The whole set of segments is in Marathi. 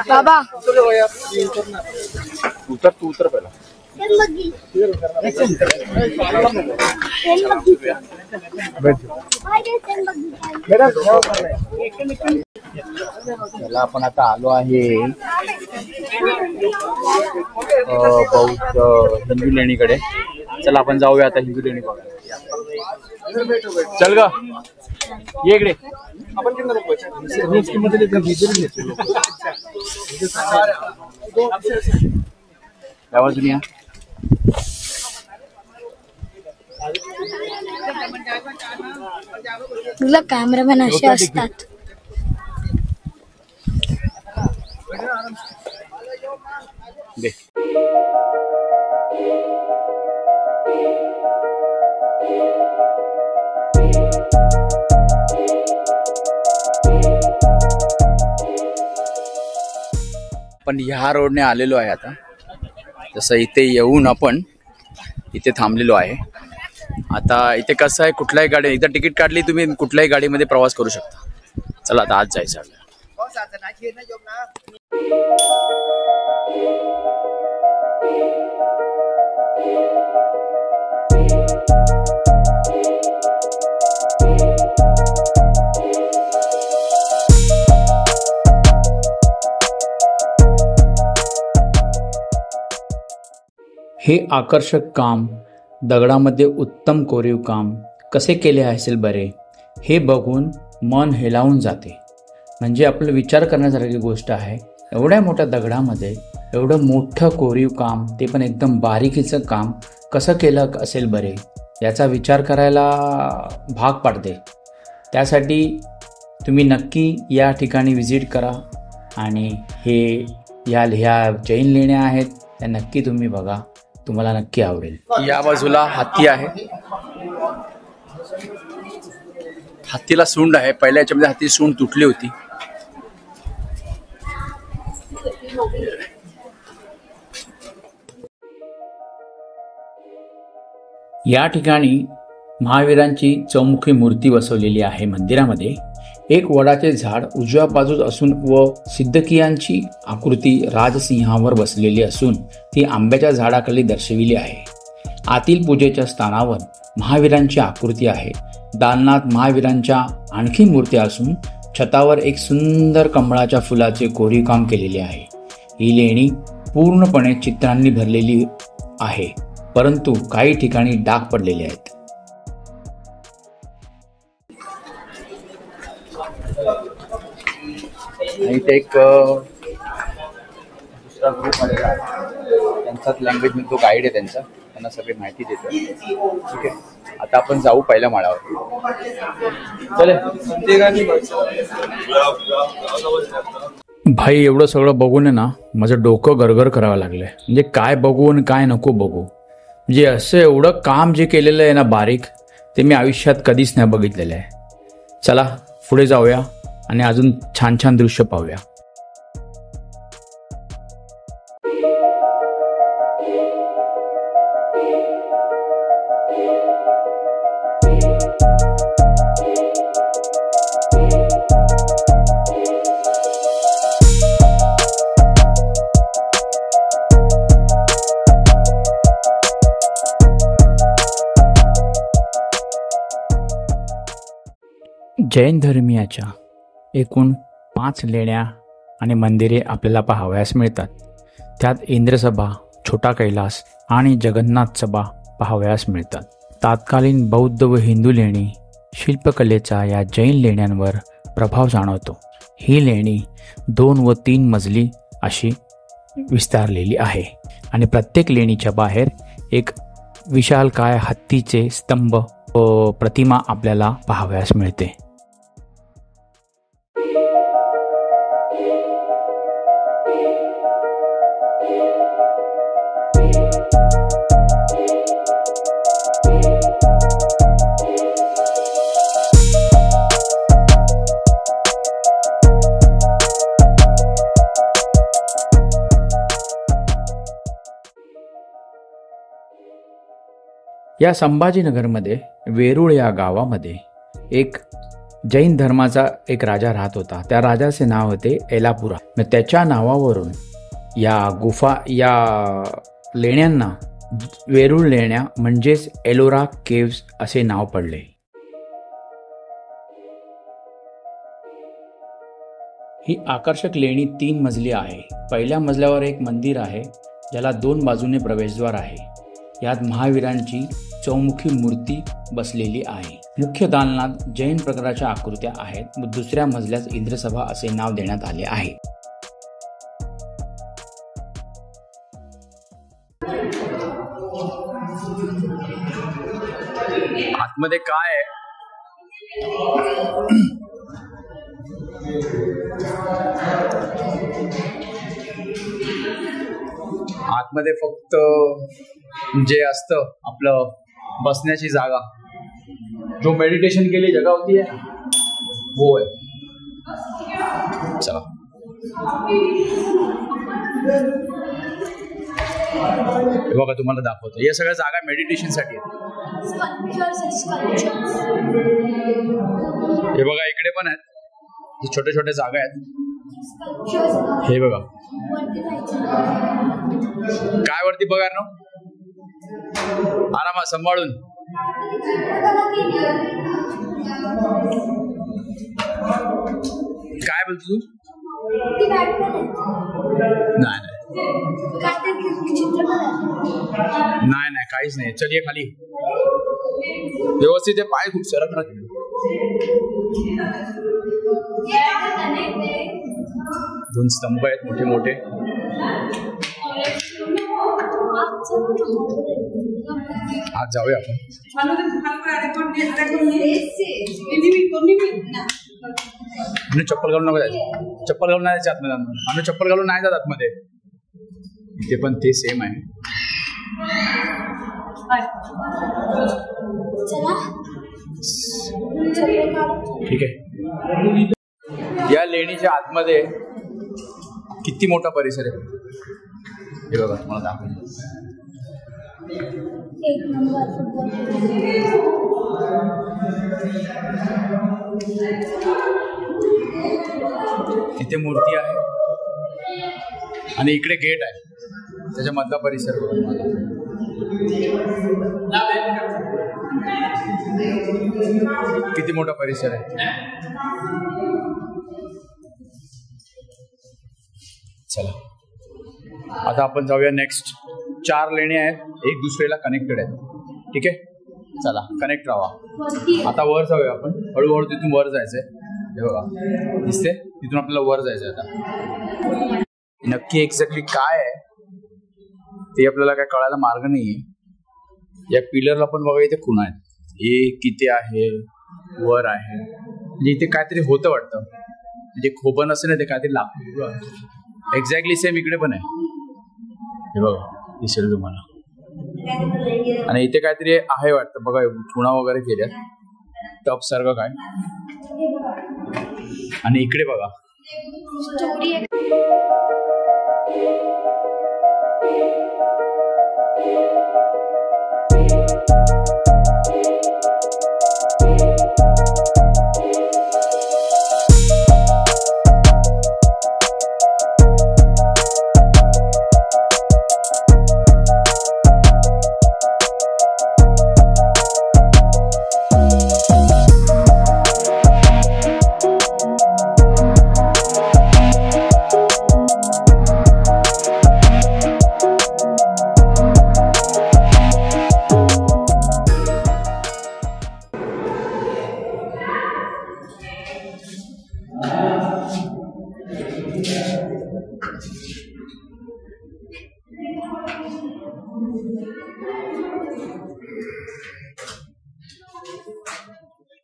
बाबा उतर तू उतर पहिला. चला आपण आता आलो आहे बौद्ध हिंदू लेणीकडे. चला आपण जाऊया आता हिंदू लेणी बघायला. चल ग ये इकडे. आवाज या. तुला कॅमेरामॅन असे असतात. दे. पण ह्या रोडने आलेलो आहे आता. जसं इथे येऊन आपण इथे थांबलेलो आहे. आता इथे कसं आहे, कुठल्याही गाडी एकदा तिकीट काढली तुम्ही कुठल्याही गाडीमध्ये प्रवास करू शकता. चला आता आज जायचं आपल्याला. हे आकर्षक काम, दगडामध्ये उत्तम कोरीव काम कसे केले असेल बरे, हे बघून मन हेलावून जाते. म्हणजे आपलं विचार करण्यासारखी गोष्ट आहे. एवढ्या मोठ्या दगडामध्ये एवढं मोठं कोरीव काम, ते पण एकदम बारीकीचं काम कसं केलं असेल बरे, याचा विचार करायला भाग पाडते. त्यासाठी तुम्ही नक्की या ठिकाणी व्हिजिट करा आणि ह्या जैन लेण्या आहेत त्या नक्की तुम्ही बघा. तुम्हाला नक्की आवडेल. या बाजूला हत्ती आहे. हत्तीला सूंड आहे. पहिल्या याच्यामध्ये हत्ती सूंड तुटली होती. या ठिकाणी महावीरांची चौमुखी मूर्ती बसवलेली आहे. मंदिरामध्ये एक वडाचे झाड उजव्या बाजूस असून व सिद्धकियांची आकृती राजसिंहावर बसलेली असून ती आंब्याच्या झाडाखाली दर्शविली आहे. आतील पूजेच्या स्थानावर महावीरांची आकृती आहे. दालनात महावीरांच्या आणखी मूर्त्या असून छतावर एक सुंदर कमळाच्या फुलाचे कोरीव काम केलेले आहे. ही लेणी पूर्णपणे चित्रांनी भरलेली आहे, परंतु काही ठिकाणी डाग पडलेले आहेत. आणि ते एक दुसरा ग्रुप आलेला आहे. त्यांचाच लँग्वेज मध्ये तो गाईड आहे त्यांचा, त्यांना सगळी माहिती देतो. ठीक आहे, आता आपण जाऊ पहिल्या माळावर. चले. भाई एवढं सगळं बघून ना माझं डोकं गरगर करावं लागलंय. म्हणजे काय बघू आणि काय नको बघू. म्हणजे असं एवढं काम जे केलेलं आहे ना बारीक, ते मी आयुष्यात कधीच नाही बघितलेलं आहे. चला पुढे जाऊया आणि अजून छान छान दृश्य पाहूया. जैन धर्मियाच्या एकूण 5 लेण्या आणि मंदिरे आपल्याला पाहावयास मिळतात. त्यात इंद्रसभा, छोटा कैलास आणि जगन्नाथ सभा पाहावयास मिळतात. तत्कालीन बौद्ध व हिंदू लेणी शिल्पकलेचा या जैन लेण्यांवर प्रभाव जाणवतो. ही लेणी 2 व 3 मजली अशी विस्तारलेली आहे आणि प्रत्येक लेणीच्या बाहेर एक विशालकाय हत्तीचे स्तंभ व प्रतिमा आपल्याला पाहावयास मिळते. या संभाजीनगरमध्ये वेरूळ या गावामध्ये एक जैन धर्माचा एक राजा राहत होता. त्या राजाचे नाव होते एलापुरा. मग त्याच्या नावावरून या लेण्यांना वेरूळ लेण्या म्हणजेच एलोरा केव्स असे नाव पडले. ही आकर्षक लेणी 3 मजली आहे. पहिल्या मजल्यावर एक मंदिर आहे ज्याला 2 बाजूने प्रवेशद्वार आहे. यात महावीरांची चौमुखी मूर्ती बसलेली आहे. मुख्य दालनात जैन प्रकाराच्या आकृत्या आहेत. दुसऱ्या मजल्यास इंद्रसभा असे नाव देण्यात आले आहे. आतमध्ये काय आहे? आतमध्ये फक्त जे असतं आपलं बसण्याची जागा, जो मेडिटेशन के लिए जगह होती है वो है. चला बघा तुम्हाला दाखवतो. या सगळ्या जागा मेडिटेशन साठी आहेत. हे बघा इकडे पण आहेत, छोटे छोटे जागा आहेत. हे बघा काय वरती बघा ना, आरामात सांभाळून. काय बोलतो तू? नाही काहीच नाही. चल ये खाली व्यवस्थित. पाय खूप सरक राहते. दोन स्तंभ आहेत मोठे मोठे. आज जाऊया आपण. चप्पल घालून नको जायचं. चप्पल घालून नाही जायचं आतमध्ये. आम्ही चप्पल घालून नाही जात आतमध्ये. इथे पण ते सेम आहे. ठीक आहे. या लेणीच्या आतमध्ये किती मोठा परिसर आहे हे बघा. मला दाखवतो. इथे मूर्ती आहे आणि इकडे गेट आहे. त्याच्या मधला परिसर किती मोठा परिसर आहे. चला आता आपण जाऊया नेक्स्ट. 4 लेण्या आहेत, एक दुसऱ्याला कनेक्टेड आहेत. ठीक आहे, चला कनेक्ट राहा. आता वर जाऊया आपण. हळूहळू तिथून वर जायचंय. हे बघा दिसते, तिथून आपल्याला वर जायचंय. आता नक्की एक्झॅक्टली काय आहे ते आपल्याला काय कळायला मार्ग नाहीये. या पिलरला पण बघा इथे खुणा आहेत. हे किती आहे, वर आहे. म्हणजे इथे काहीतरी होतं वाटतं. म्हणजे खोबन असं नाही, ते काहीतरी लागतं. एक्झॅक्टली सेम इकडे पण आहे. हे बघा दिसेल तुम्हाला. आणि इथे काहीतरी आहे वाटतं. बघा खुणा वगैरे केल्या टप सारखं काय. आणि इकडे बघा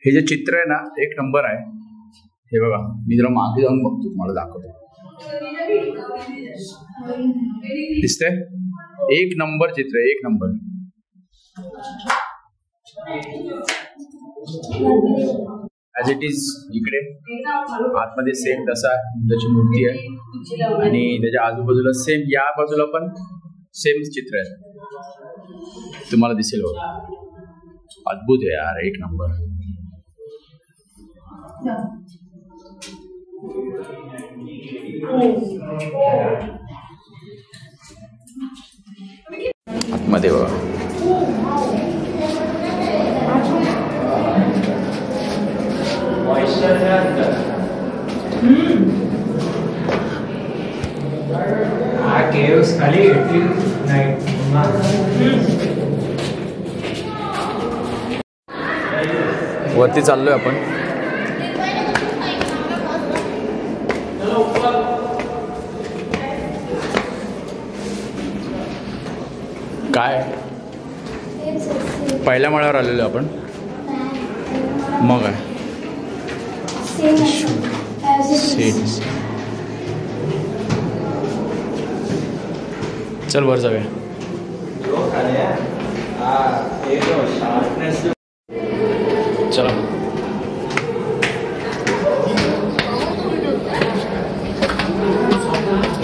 हे जे चित्र आहे ना, एक नंबर आहे. हे बघा, मी जरा मागे जाऊन बघतो, तुम्हाला दाखवतो. दिसतंय? एक नंबर चित्र आहे, एक नंबर. ॲज इट इज इकडे आतमध्ये सेम तसा त्याची मूर्ती आहे आणि त्याच्या आजूबाजूला सेम, या बाजूला पण सेम चित्र आहे. तुम्हाला दिसेल बघा. अद्भुत आहे यार, एक नंबर. मध्ये बघा केव्स खाली नाईट वरती चाललोय आपण. काय पहिल्या माळ्यावर आलेलो आपण. मग आहे सीट. चल वर जाऊया. चला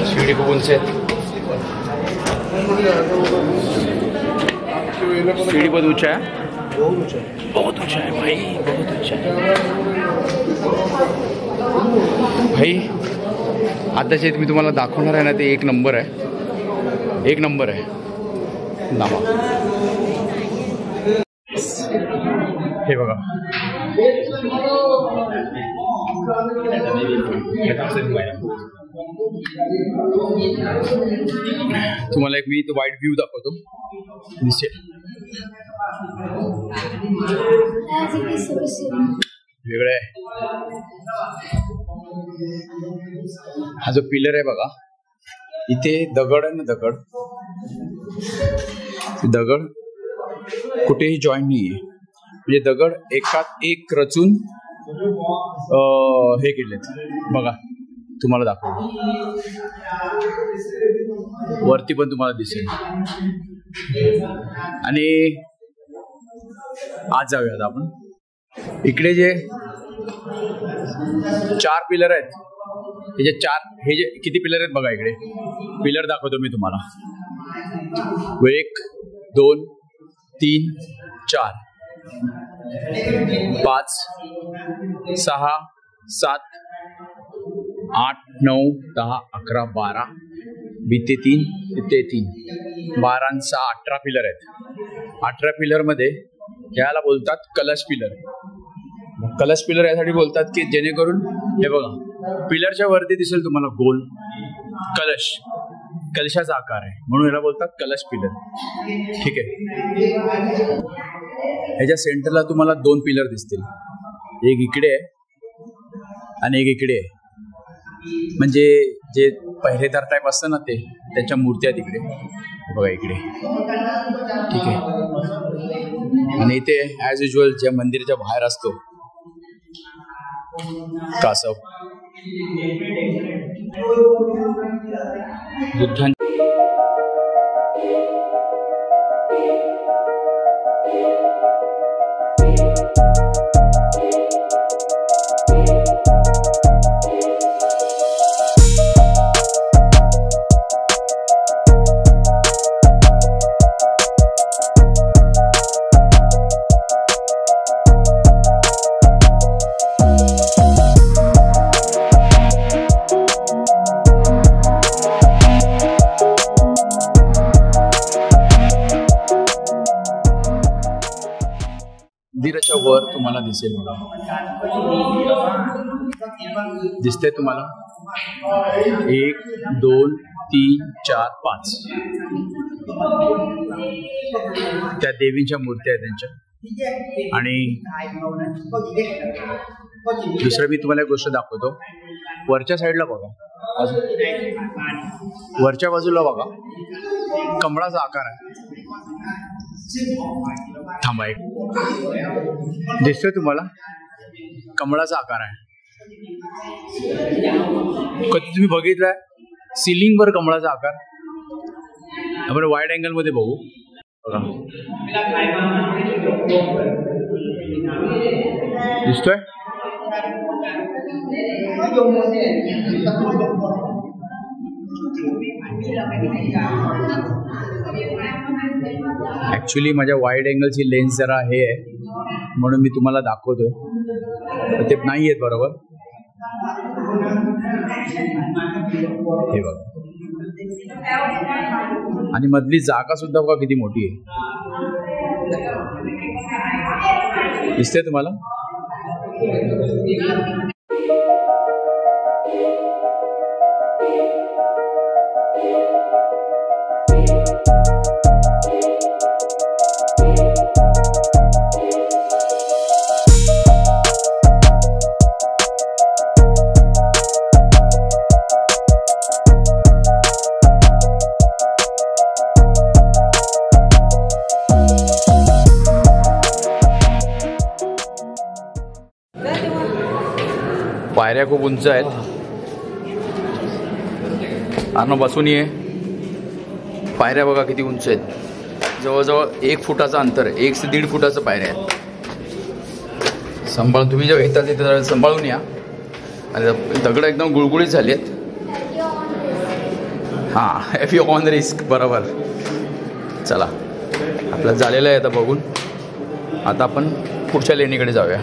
शिडी खूप उंच आहे. सीढ़ी बहुत ऊंचा है, बहुत ऊंचा है भाई, बहुत ऊंचा है भाई. आताचे मी तुम्हाला दाखवणार आहे ना ते एक नंबर आहे, एक नंबर आहे. नामा हे बघा तुम्हाला एक मी तो वाईड व्ह्यू दाखवतो. दिसेल वेगळं आहे. हा जो पिलर आहे बघा इथे दगड आहे ना, दगड कुठेही जॉईन नाहीये. म्हणजे दगड एकात एक रचून हे केलेत बघा. तुम्हाला दाखवतो वरती पण तुम्हाला दिसेल. आणि आज जाऊयात आपण. इकडे जे 4 पिलर आहेत, हे जे 4 हे जे किती पिलर आहेत बघा. इकडे पिलर दाखवतो मी तुम्हाला. 1 2 3 4 5 6 7 8 9 10 11 12 बीते 3 तिथे 3 12 आणि 6 18 पिलर आहेत. 18 पिलर मध्ये याला बोलतात कलश पिलर. कलश पिलर यासाठी बोलतात की जेणेकरून हे बघा पिलरच्या वरती दिसेल तुम्हाला गोल कलश, कलशाचा आकार आहे म्हणून याला बोलतात कलश पिलर. ठीक आहे. ह्याच्या सेंटरला तुम्हाला 2 पिलर दिसतील, एक इकडे आहे आणि एक इकडे आहे. म्हणजे जे पहिरेदार टाईप असतं ना ते त्याच्या मूर्त्या तिकडे बघा इकडे. ठीक आहे. आणि इथे ॲज युजल ज्या मंदिराच्या बाहेर असतो कासव बुद्धां मंदिराच्या वर तुम्हाला दिसेल बघा. दिसतंय तुम्हाला 1 2 3 4 5 त्या देवींच्या मूर्त्या आहेत त्यांच्या. आणि दुसरं मी तुम्हाला एक गोष्ट दाखवतो. वरच्या साईडला बघा, वरच्या बाजूला बघा कमळाचा आकार आहे. थांबा एक दिसतोय तुम्हाला कमळाचा आकार आहे. कधी तुम्ही बघितलाय सिलिंग वर कमळाचा आकार? आपण वाईड अँगल मध्ये बघू बघा. दिसतोय? ऍक्च्युली माझ्या वाईड अँगलची लेन्स जरा हे आहे म्हणून मी तुम्हाला दाखवतोय. ते नाही आहेत बरोबर. हे बघा, आणि मधली जागा सुद्धा बघा किती मोठी आहे. दिसते तुम्हाला? पायऱ्या खूप उंच आहेत. आणि बसून ये. पायऱ्या बघा किती उंच आहेत. जवळजवळ 1 फुटाचं अंतर, 1 ते 1.5 फुटाचं पायऱ्या आहेत. सांभाळून तुम्ही जेव्हा येतात तिथे सांभाळून या. आणि दगड एकदम गुळगुळीत झाली आहेत. हां, इफ यू ऑन रिस्क. बरोबर. चला, आपलं झालेलं आहे आता बघून. आता आपण पुढच्या लेणीकडे जाऊया.